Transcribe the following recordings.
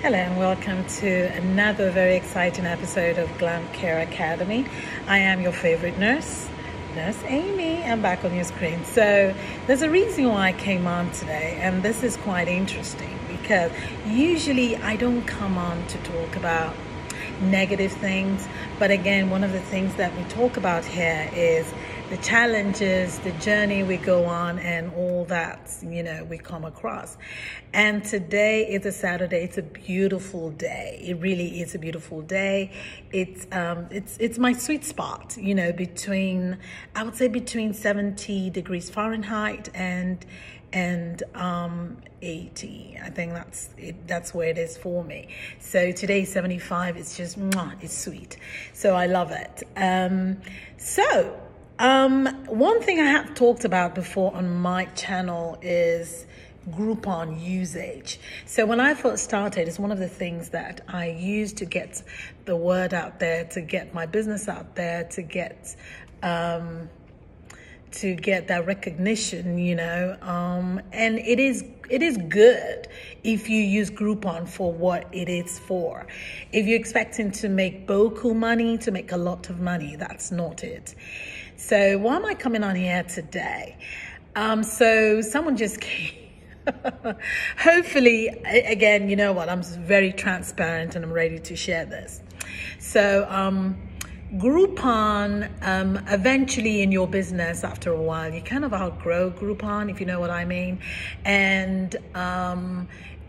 Hello and welcome to another very exciting episode of Glam Care Academy. I am your favorite nurse, Nurse Amy. I'm back on your screen. So there's a reason why I came on today, and this is quite interesting because usually I don't come on to talk about negative things, but again, one of the things that we talk about here is the challenges, the journey we go on, and all that we come across. And today is a Saturday. It's a beautiful day. It really is a beautiful day. It's my sweet spot, between, I would say, between 70 degrees Fahrenheit and 80. I think that's where it is for me. So today 75 is just it's sweet. So I love it. One thing I have talked about before on my channel is Groupon usage. So when I first started, it's one of the things that I used to get the word out there, to get my business out there, to get that recognition, and it is good if you use Groupon for what it is for. If you're expecting to make boku money, to make a lot of money, that's not it. So why am I coming on here today? So someone just came. Hopefully, again, you know what? I'm very transparent and I'm ready to share this. So, Groupon, eventually in your business, after a while, you kind of outgrow Groupon, if you know what I mean. And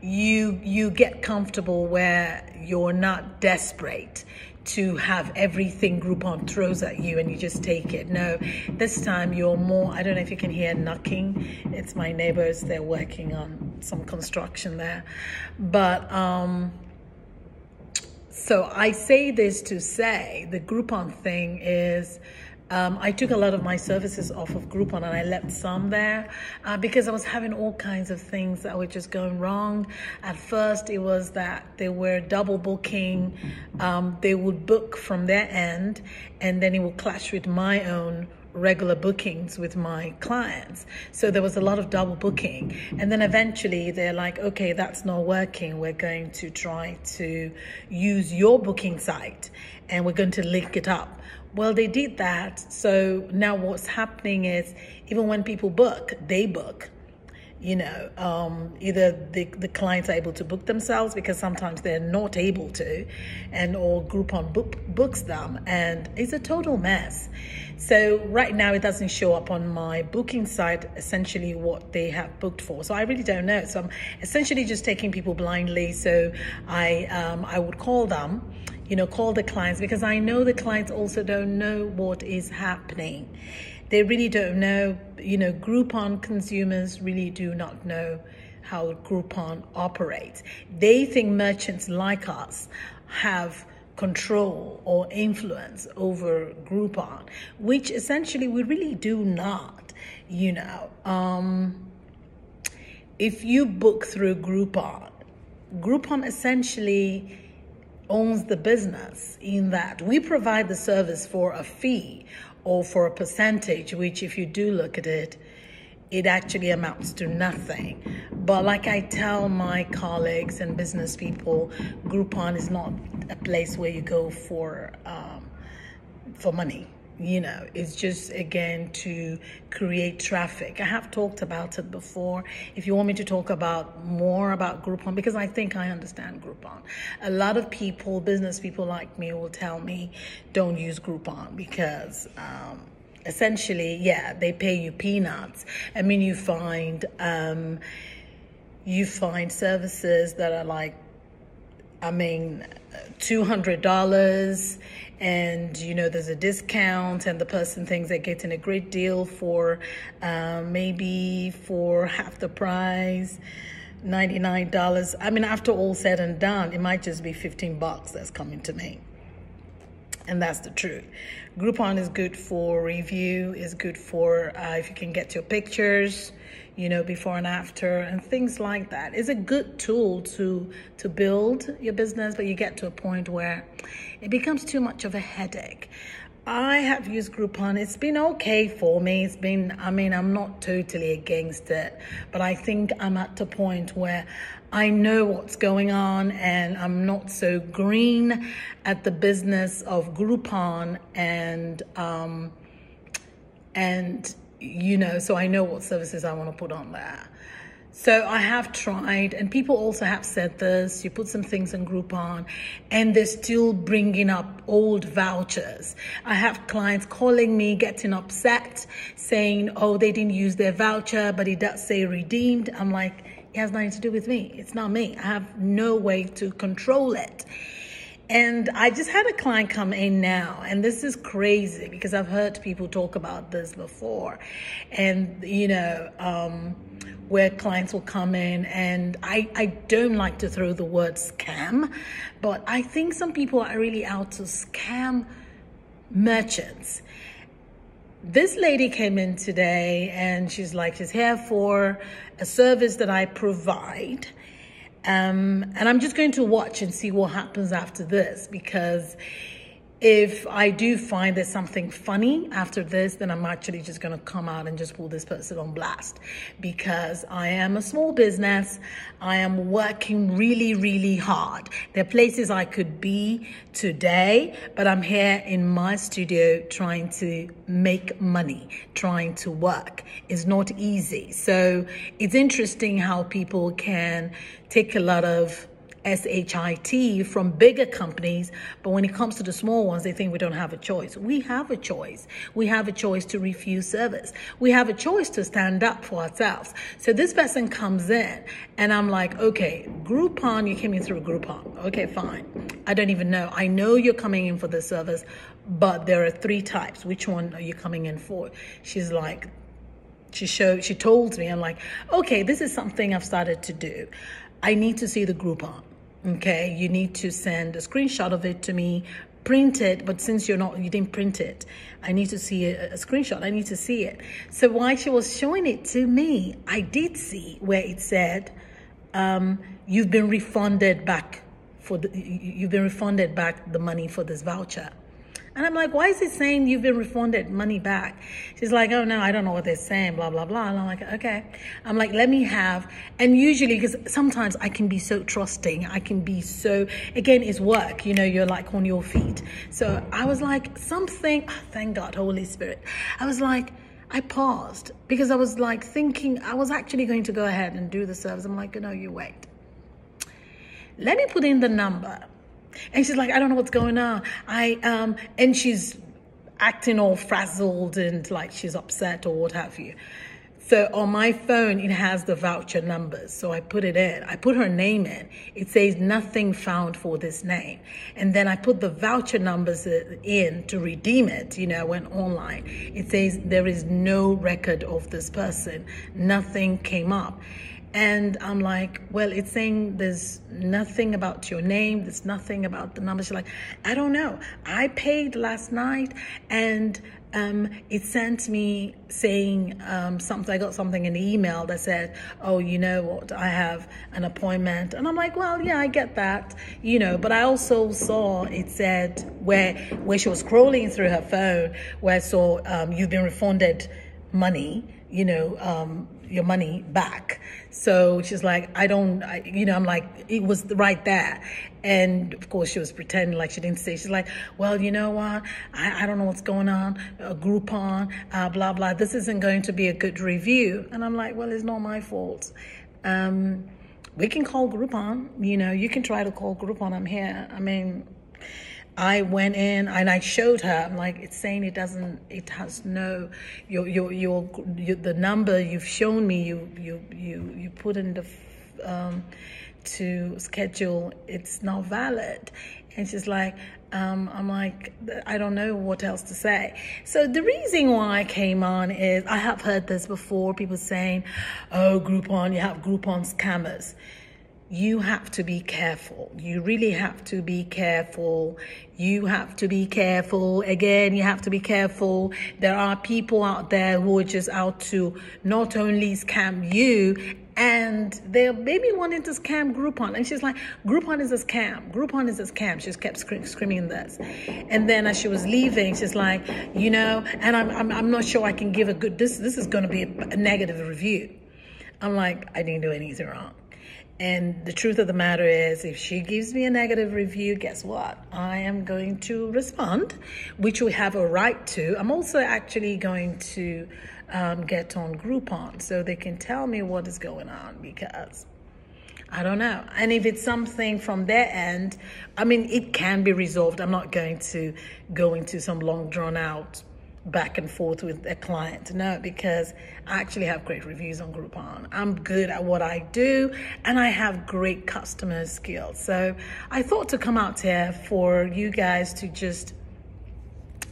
you get comfortable where you're not desperate to have everything Groupon throws at you and you just take it. No, this time you're more, I don't know if you can hear knocking. It's my neighbors, they're working on some construction there. But so I say this to say the Groupon thing is, I took a lot of my services off of Groupon and I left some there because I was having all kinds of things that were just going wrong. At first, it was that they were double booking. They would book from their end and then it would clash with my own regular bookings with my clients. So there was a lot of double booking. And then eventually they're like, okay, that's not working. We're going to try to use your booking site and we're going to link it up. Well, they did that. So now what's happening is even when people book, they book. Either the clients are able to book themselves because sometimes they're not able to, or Groupon books them, and it's a total mess. So right now it doesn't show up on my booking site essentially what they have booked for. So I really don't know. So I'm essentially just taking people blindly. So I would call them, call the clients, because I know the clients also don't know what is happening. They really don't know, Groupon consumers really do not know how Groupon operates. They think merchants like us have control or influence over Groupon, which essentially we really do not, If you book through Groupon essentially owns the business in that we provide the service for a fee or for a percentage, which if you do look at it, it actually amounts to nothing. But like I tell my colleagues and business people, Groupon is not a place where you go for money. It's just, again, to create traffic. I have talked about it before. If you want me to talk more about Groupon, because I think I understand Groupon. A lot of people, business people like me, will tell me don't use Groupon because essentially, they pay you peanuts. I mean, you find services that are like, $200, and there's a discount and the person thinks they're getting a great deal for maybe for half the price, $99. After all said and done, it might just be $15 that's coming to me. And that's the truth. Groupon is good for review, is good for if you can get your pictures, before and after and things like that. It's a good tool to build your business, but you get to a point where it becomes too much of a headache. I have used Groupon. It's been okay for me. It's been, I'm not totally against it, but I think I'm at the point where I know what's going on, and I'm not so green at the business of Groupon, and you know, so I know what services I want to put on there. So I have tried, and people also have said this, you put some things in Groupon and they're still bringing up old vouchers. I have clients calling me, getting upset, saying, oh, they didn't use their voucher, but it does say redeemed. I'm like, it has nothing to do with me. It's not me. I have no way to control it. And I just had a client come in now, and this is crazy because I've heard people talk about this before. And, you know, where clients will come in, and I don't like to throw the word scam, but I think some people are really out to scam merchants. This lady came in today and she's like, she's here for a service that I provide. And I'm just going to watch and see what happens after this, because if I do find there's something funny after this, then I'm actually just going to come out and just pull this person on blast, because I am a small business. I am working really, really hard. There are places I could be today, but I'm here in my studio trying to make money, trying to work. It's not easy. So it's interesting how people can take a lot of SHIT from bigger companies, but when it comes to the small ones, they think we don't have a choice. We have a choice. We have a choice to refuse service. We have a choice to stand up for ourselves. So this person comes in and I'm like, okay, Groupon, you came in through Groupon. Okay, fine. I don't even know. I know you're coming in for this service, but there are 3 types. Which one are you coming in for? She's like, she told me, I'm like, okay, this is something I've started to do. I need to see the Groupon. Okay, you need to send a screenshot of it to me, print it, but since you didn't print it, I need to see a screenshot. I need to see it. So while she was showing it to me, I did see where it said, you've been refunded back the money for this voucher. And I'm like, why is it saying you've been refunded money back? She's like, oh no, I don't know what they're saying, blah, blah, blah. And I'm like, okay. I'm like, let me have, and usually, because sometimes I can be so trusting, I can be so, again, it's work, you know, you're like on your feet. So I was like, something, oh, thank God, Holy Spirit. I was like, I paused because I was like thinking, I was actually going to go ahead and do the service. I'm like, no, you wait. Let me put in the number. And she's like, I don't know what's going on. And she's acting all frazzled and like she's upset or what have you. So on my phone, it has the voucher numbers. So I put it in. I put her name in. It says nothing found for this name. And then I put the voucher numbers in to redeem it. You know, I went online. It says there is no record of this person. Nothing came up. And I'm like, well, it's saying there's nothing about your name. There's nothing about the number. She's like, I don't know. I paid last night and it sent me saying something. I got something in the email that said, oh, you know what? I have an appointment. And I'm like, well, yeah, I get that, you know, but I also saw it said where she was scrolling through her phone where I saw you've been refunded money, you know, your money back. So she's like, you know, I'm like, it was right there. And of course she was pretending like she didn't say. She's like, well, you know what? I don't know what's going on. Groupon, blah, blah. This isn't going to be a good review. And I'm like, well, it's not my fault. We can call Groupon. You know, you can try to call Groupon. I'm here. I mean, I went in and I showed her. I'm like, it's saying it has no, the number you've shown me, you put in the to schedule, it's not valid. And she's like, I'm like, I don't know what else to say. So the reason why I came on is I have heard this before, people saying, oh, Groupon, you have Groupon scammers. You have to be careful. You really have to be careful. You have to be careful. Again, you have to be careful. There are people out there who are just out to not only scam you, and they're maybe wanting to scam Groupon. And she's like, Groupon is a scam. Groupon is a scam. She just kept screaming this. And then as she was leaving, she's like, you know, and I'm not sure I can give a good, this is going to be a negative review. I'm like, I didn't do anything wrong. And the truth of the matter is, if she gives me a negative review, guess what? I am going to respond, which we have a right to. I'm also actually going to get on Groupon so they can tell me what is going on, because I don't know. And if it's something from their end, I mean, it can be resolved. I'm not going to go into some long drawn out back and forth with a client. No, because I actually have great reviews on Groupon. I'm good at what I do, and I have great customer skills. So I thought to come out here for you guys to just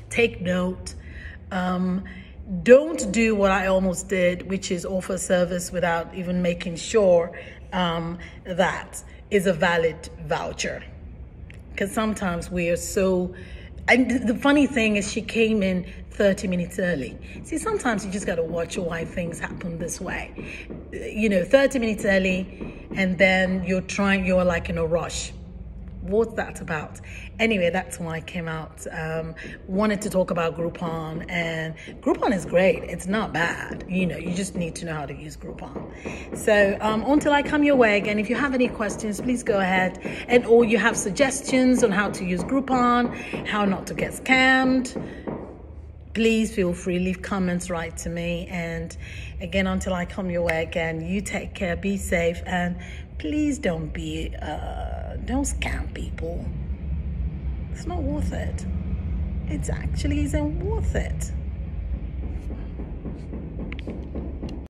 take note. Don't do what I almost did, which is offer service without even making sure that is a valid voucher. Because sometimes we are so, and the funny thing is, she came in 30 minutes early. See, sometimes you just got to watch why things happen this way. 30 minutes early, and then you're like in a rush. What's that about? Anyway, that's why I came out. Wanted to talk about Groupon, and Groupon is great. It's not bad. You just need to know how to use Groupon. So until I come your way again, if you have any questions, please go ahead, or you have suggestions on how to use Groupon, how not to get scammed, please feel free, leave comments, write to me. And again, until I come your way again, you take care, be safe, and please don't scam people. It's not worth it. It actually isn't worth it.